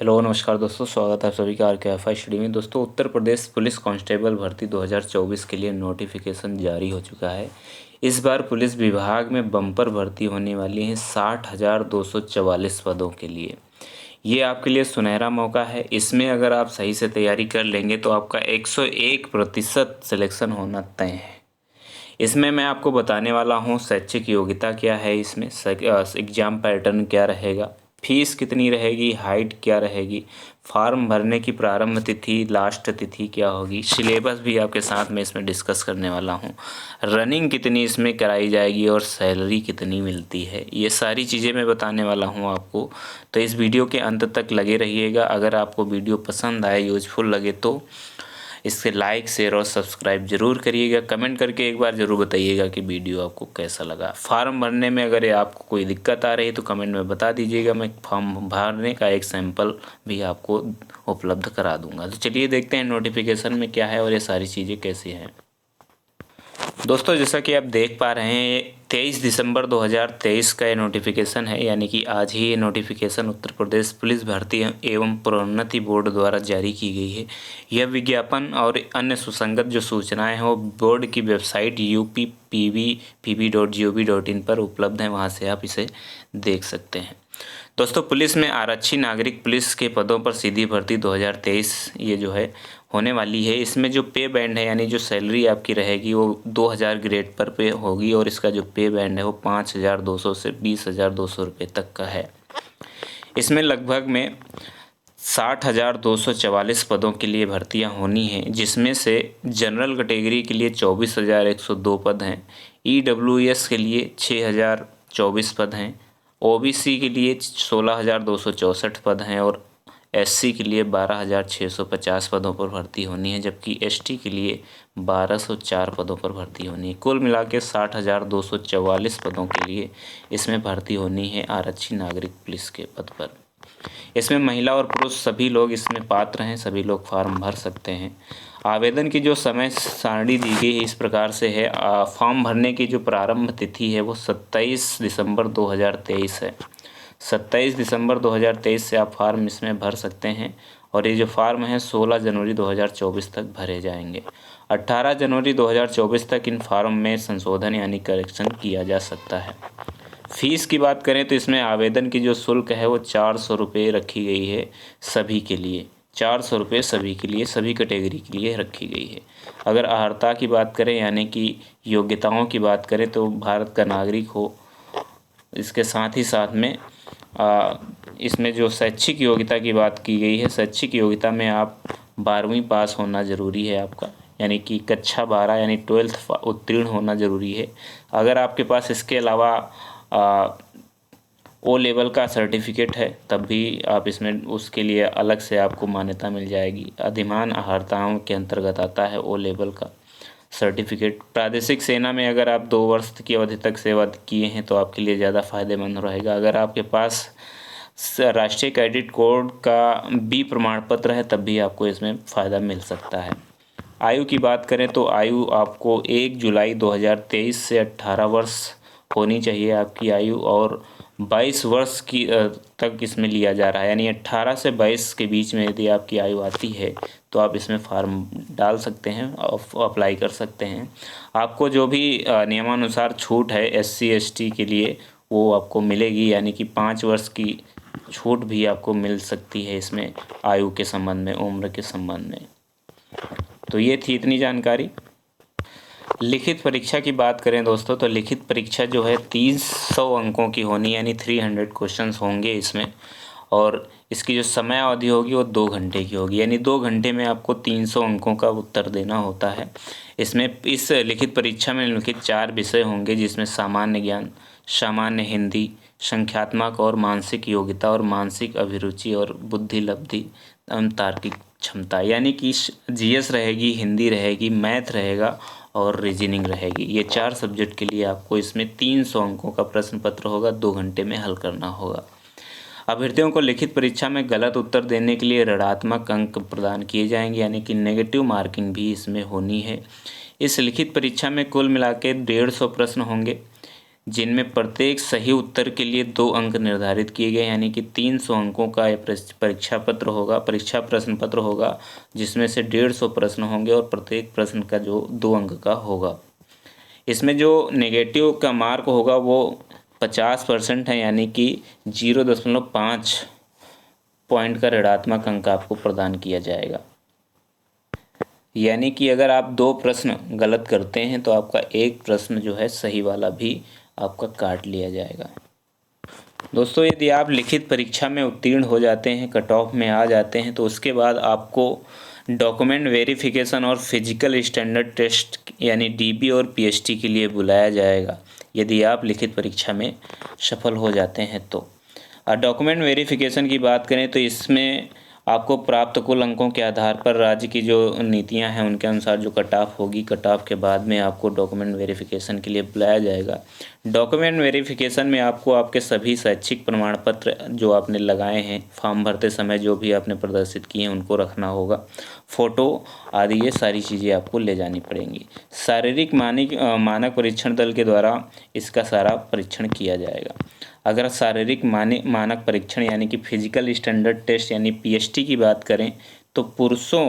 Hello नमस्कार दोस्तों, स्वागत है आप सभी का RKFI स्टडी में। दोस्तों, उत्तर प्रदेश पुलिस कांस्टेबल भर्ती 2024 के लिए नोटिफिकेशन जारी हो चुका है। इस बार पुलिस विभाग में बम्पर भर्ती होने वाली है 60,244 पदों के लिए। ये आपके लिए सुनहरा मौका है। इसमें अगर आप सही से तैयारी कर लेंगे तो आपका 101% सिलेक्शन होना तय है। इसमें मैं आपको बताने वाला हूँ शैक्षिक योग्यता क्या है, इसमें एग्ज़ाम पैटर्न क्या रहेगा, फीस कितनी रहेगी, हाइट क्या रहेगी, फॉर्म भरने की प्रारंभ तिथि लास्ट तिथि क्या होगी, सिलेबस भी आपके साथ में इसमें डिस्कस करने वाला हूँ, रनिंग कितनी इसमें कराई जाएगी और सैलरी कितनी मिलती है, ये सारी चीज़ें मैं बताने वाला हूँ आपको। तो इस वीडियो के अंत तक लगे रहिएगा। अगर आपको वीडियो पसंद आए, यूजफुल लगे तो इससे लाइक शेयर और सब्सक्राइब जरूर करिएगा। कमेंट करके एक बार ज़रूर बताइएगा कि वीडियो आपको कैसा लगा। फॉर्म भरने में अगर आपको कोई दिक्कत आ रही है तो कमेंट में बता दीजिएगा, मैं फॉर्म भरने का एक सैंपल भी आपको उपलब्ध करा दूंगा। तो चलिए देखते हैं नोटिफिकेशन में क्या है और ये सारी चीज़ें कैसी हैं। दोस्तों, जैसा कि आप देख पा रहे हैं, 23 दिसंबर 2023 का ये नोटिफिकेशन है, यानी कि आज ही ये नोटिफिकेशन उत्तर प्रदेश पुलिस भर्ती एवं प्रोन्नति बोर्ड द्वारा जारी की गई है। यह विज्ञापन और अन्य सुसंगत जो सूचनाएं हैं वो बोर्ड की वेबसाइट uppb.gov.in पर उपलब्ध हैं, वहां से आप इसे देख सकते हैं। दोस्तों, पुलिस में आरक्षी नागरिक पुलिस के पदों पर सीधी भर्ती 2023 ये जो है होने वाली है। इसमें जो पे बैंड है, यानी जो सैलरी आपकी रहेगी वो 2000 ग्रेड पर पे होगी और इसका जो पे बैंड है वो 5200 से 20,200 रुपये तक का है। इसमें लगभग में 60,244 पदों के लिए भर्तियां होनी हैं, जिसमें से जनरल कैटेगरी के लिए 24,102 पद हैं, EWS के लिए 6,024 पद हैं, OBC के लिए 16,264 पद हैं और SC के लिए 12,650 पदों पर भर्ती होनी है, जबकि ST के लिए 1,204 पदों पर भर्ती होनी है। कुल मिला के 60,244 पदों के लिए इसमें भर्ती होनी है आरक्षी नागरिक पुलिस के पद पर। इसमें महिला और पुरुष सभी लोग इसमें पात्र हैं, सभी लोग फॉर्म भर सकते हैं। आवेदन की जो समय सारणी दी गई है इस प्रकार से है। फॉर्म भरने की जो प्रारंभ तिथि है वो 27 दिसंबर 2023 है। 27 दिसंबर 2023 से आप फॉर्म इसमें भर सकते हैं और ये जो फॉर्म है 16 जनवरी 2024 तक भरे जाएंगे। 18 जनवरी 2024 तक इन फॉर्म में संशोधन यानी करेक्शन किया जा सकता है। फीस की बात करें तो इसमें आवेदन की जो शुल्क है वो 400 रुपये रखी गई है सभी के लिए। 400 रुपये सभी के लिए, सभी कैटेगरी के लिए रखी गई है। अगर अर्हता की बात करें यानी कि योग्यताओं की बात करें तो भारत का नागरिक हो, इसके साथ ही साथ में इसमें जो शैक्षिक योग्यता की बात की गई है, शैक्षिक योग्यता में आप 12वीं पास होना ज़रूरी है आपका, यानी कि कक्षा 12 यानी 12th उत्तीर्ण होना ज़रूरी है। अगर आपके पास इसके अलावा O लेवल का सर्टिफिकेट है तब भी आप इसमें उसके लिए अलग से आपको मान्यता मिल जाएगी। अधिमान अर्हताओं के अंतर्गत आता है O लेवल का सर्टिफिकेट। प्रादेशिक सेना में अगर आप 2 वर्ष की अवधि तक सेवा किए हैं तो आपके लिए ज़्यादा फायदेमंद रहेगा। अगर आपके पास राष्ट्रीय कैडेट कोड का B प्रमाण पत्र है तब भी आपको इसमें फ़ायदा मिल सकता है। आयु की बात करें तो आयु आपको 1 जुलाई 2023 से 18 वर्ष होनी चाहिए आपकी आयु, और 22 वर्ष की तक इसमें लिया जा रहा है, यानी 18 से 22 के बीच में यदि आपकी आयु आती है तो आप इसमें फॉर्म डाल सकते हैं और अप्लाई कर सकते हैं। आपको जो भी नियमानुसार छूट है SC ST के लिए वो आपको मिलेगी, यानी कि 5 वर्ष की छूट भी आपको मिल सकती है इसमें आयु के संबंध में, उम्र के संबंध में। तो ये थी इतनी जानकारी। लिखित परीक्षा की बात करें दोस्तों तो लिखित परीक्षा जो है 300 अंकों की होनी, यानी 300 क्वेश्चंस होंगे इसमें, और इसकी जो समय अवधि होगी वो 2 घंटे की होगी, यानी 2 घंटे में आपको 300 अंकों का उत्तर देना होता है। इसमें इस लिखित परीक्षा में निम्नलिखित 4 विषय होंगे, जिसमें सामान्य ज्ञान, सामान्य हिंदी, संख्यात्मक और मानसिक योग्यता और मानसिक अभिरुचि और बुद्धि लब्धि एवं तार्किक क्षमता, यानी कि GS रहेगी, हिंदी रहेगी, मैथ रहेगा और रीजनिंग रहेगी। ये 4 सब्जेक्ट के लिए आपको इसमें 300 अंकों का प्रश्न पत्र होगा, 2 घंटे में हल करना होगा। अभ्यर्थियों को लिखित परीक्षा में गलत उत्तर देने के लिए ऋणात्मक अंक प्रदान किए जाएंगे, यानी कि नेगेटिव मार्किंग भी इसमें होनी है। इस लिखित परीक्षा में कुल मिला के 150 प्रश्न होंगे, जिनमें प्रत्येक सही उत्तर के लिए 2 अंक निर्धारित किए गए, यानी कि 300 अंकों का ये परीक्षा प्रश्न पत्र होगा, जिसमें से 150 प्रश्न होंगे और प्रत्येक प्रश्न का जो 2 अंक का होगा। इसमें जो नेगेटिव का मार्क होगा वो 50% है, यानी कि 0.5 पॉइंट का ऋणात्मक अंक आपको प्रदान किया जाएगा। यानी कि अगर आप 2 प्रश्न गलत करते हैं तो आपका 1 प्रश्न जो है सही वाला भी आपका काट लिया जाएगा। दोस्तों, यदि आप लिखित परीक्षा में उत्तीर्ण हो जाते हैं, कट ऑफ में आ जाते हैं, तो उसके बाद आपको डॉक्यूमेंट वेरिफिकेशन और फिजिकल स्टैंडर्ड टेस्ट यानी डीबी और पीएसटी के लिए बुलाया जाएगा, यदि आप लिखित परीक्षा में सफल हो जाते हैं तो। डॉक्यूमेंट वेरिफिकेशन की बात करें तो इसमें आपको प्राप्त कुल अंकों के आधार पर राज्य की जो नीतियां हैं उनके अनुसार जो कट ऑफ होगी, कट ऑफ के बाद में आपको डॉक्यूमेंट वेरिफिकेशन के लिए बुलाया जाएगा। डॉक्यूमेंट वेरिफिकेशन में आपको आपके सभी शैक्षिक प्रमाण पत्र जो आपने लगाए हैं फॉर्म भरते समय, जो भी आपने प्रदर्शित किए हैं उनको रखना होगा, फ़ोटो आदि ये सारी चीज़ें आपको ले जानी पड़ेंगी। शारीरिक मानक परीक्षण दल के द्वारा इसका सारा परीक्षण किया जाएगा। अगर शारीरिक मानक परीक्षण यानी कि फिजिकल स्टैंडर्ड टेस्ट यानी पीएसटी की बात करें तो पुरुषों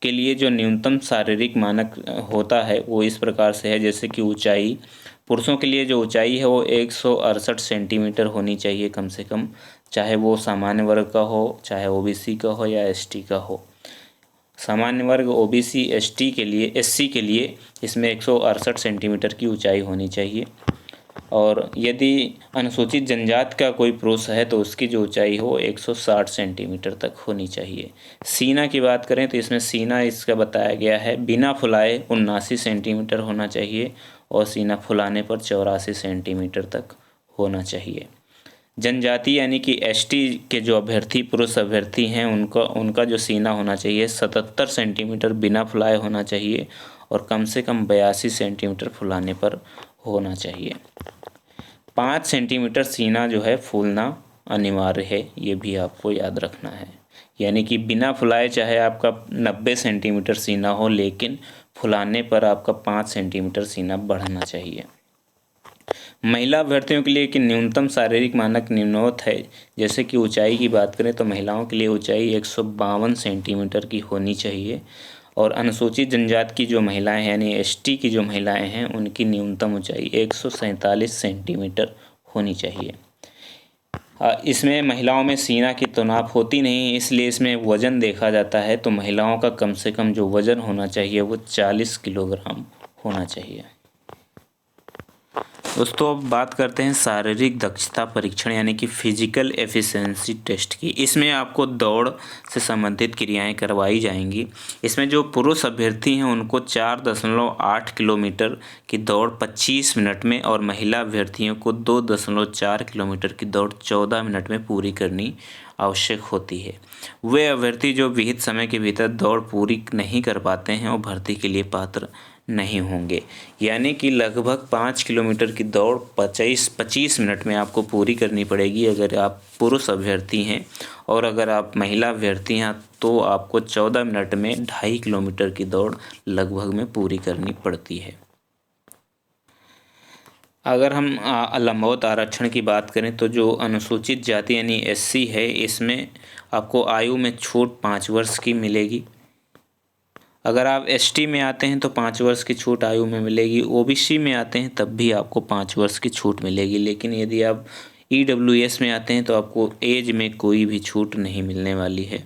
के लिए जो न्यूनतम शारीरिक मानक होता है वो इस प्रकार से है, जैसे कि ऊंचाई। पुरुषों के लिए जो ऊंचाई है वो 168 सेंटीमीटर होनी चाहिए कम से कम, चाहे वो सामान्य वर्ग का हो, चाहे ओबीसी का हो या एसटी का हो। सामान्य वर्ग, ओबीसी, एसटी के लिए, एससी के लिए इसमें 168 सेंटीमीटर की ऊंचाई होनी चाहिए। और यदि अनुसूचित जनजाति का कोई पुरुष है तो उसकी जो ऊंचाई हो 160 सेंटीमीटर तक होनी चाहिए। सीना की बात करें तो इसमें सीना इसका बताया गया है बिना फुलाए 79 सेंटीमीटर होना चाहिए और सीना फुलाने पर 84 सेंटीमीटर तक होना चाहिए। जनजाति यानी कि एसटी के जो अभ्यर्थी, पुरुष अभ्यर्थी हैं, उनका जो सीना होना चाहिए 77 सेंटीमीटर बिना फुलाए होना चाहिए और कम से कम 82 सेंटीमीटर फुलाने पर होना चाहिए। 5 सेंटीमीटर सीना जो है फूलना अनिवार्य है, ये भी आपको याद रखना है। यानी कि बिना फुलाए चाहे आपका 90 सेंटीमीटर सीना हो, लेकिन फुलाने पर आपका 5 सेंटीमीटर सीना बढ़ना चाहिए। महिला अभ्यर्थियों के लिए कि न्यूनतम शारीरिक मानक निम्नवत है। जैसे कि ऊंचाई की बात करें तो महिलाओं के लिए ऊंचाई 152 सेंटीमीटर की होनी चाहिए और अनुसूचित जनजाति की जो महिलाएं हैं यानी एसटी की जो महिलाएं हैं उनकी न्यूनतम ऊंचाई 147 सेंटीमीटर होनी चाहिए। इसमें महिलाओं में सीना की तनाव होती नहीं, इसलिए इसमें वज़न देखा जाता है, तो महिलाओं का कम से कम जो वज़न होना चाहिए वो 40 किलोग्राम होना चाहिए। दोस्तों, अब बात करते हैं शारीरिक दक्षता परीक्षण यानी कि फिजिकल एफिशिएंसी टेस्ट की। इसमें आपको दौड़ से संबंधित क्रियाएं करवाई जाएंगी। इसमें जो पुरुष अभ्यर्थी हैं उनको 4.8 किलोमीटर की दौड़ 25 मिनट में और महिला अभ्यर्थियों को 2.4 किलोमीटर की दौड़ 14 मिनट में पूरी करनी आवश्यक होती है। वे अभ्यर्थी जो विहित समय के भीतर दौड़ पूरी नहीं कर पाते हैं और भर्ती के लिए पात्र नहीं होंगे। यानी कि लगभग 5 किलोमीटर की दौड़ 25 मिनट में आपको पूरी करनी पड़ेगी अगर आप पुरुष अभ्यर्थी हैं, और अगर आप महिला अभ्यर्थी हैं तो आपको 14 मिनट में 2.5 किलोमीटर की दौड़ लगभग में पूरी करनी पड़ती है। अगर हम लंबवत आरक्षण की बात करें तो जो अनुसूचित जाति यानी एससी है, इसमें आपको आयु में छूट 5 वर्ष की मिलेगी। अगर आप एसटी में आते हैं तो 5 वर्ष की छूट आयु में मिलेगी। ओबीसी में आते हैं तब भी आपको 5 वर्ष की छूट मिलेगी, लेकिन यदि आप ईडब्ल्यूएस में आते हैं तो आपको एज में कोई भी छूट नहीं मिलने वाली है।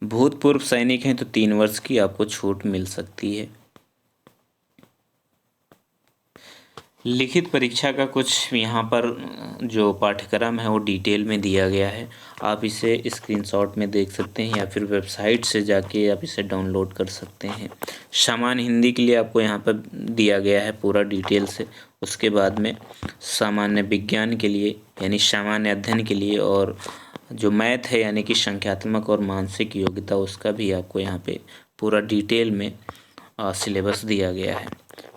भूतपूर्व सैनिक हैं तो 3 वर्ष की आपको छूट मिल सकती है। लिखित परीक्षा का कुछ यहाँ पर जो पाठ्यक्रम है वो डिटेल में दिया गया है, आप इसे स्क्रीनशॉट में देख सकते हैं या फिर वेबसाइट से जाके आप इसे डाउनलोड कर सकते हैं। सामान्य हिंदी के लिए आपको यहाँ पर दिया गया है पूरा डिटेल से। उसके बाद में सामान्य विज्ञान के लिए यानी सामान्य अध्ययन के लिए, और जो मैथ है यानी कि संख्यात्मक और मानसिक योग्यता, उसका भी आपको यहाँ पे पूरा डिटेल में सिलेबस दिया गया है।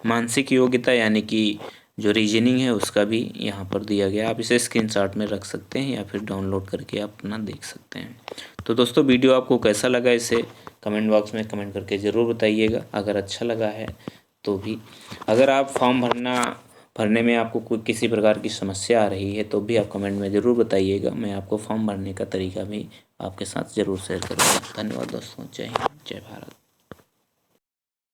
मानसिक योग्यता यानी कि जो रीजनिंग है उसका भी यहाँ पर दिया गया, आप इसे स्क्रीनशॉट में रख सकते हैं या फिर डाउनलोड करके आप अपना देख सकते हैं। तो दोस्तों, वीडियो आपको कैसा लगा इसे कमेंट बॉक्स में कमेंट करके ज़रूर बताइएगा। अगर अच्छा लगा है तो भी, अगर आप फॉर्म भरना भरने में आपको कोई किसी प्रकार की समस्या आ रही है तो भी आप कमेंट में ज़रूर बताइएगा। मैं आपको फॉर्म भरने का तरीका भी आपके साथ ज़रूर शेयर करूँगा। धन्यवाद दोस्तों। जय हिंद, जय भारत।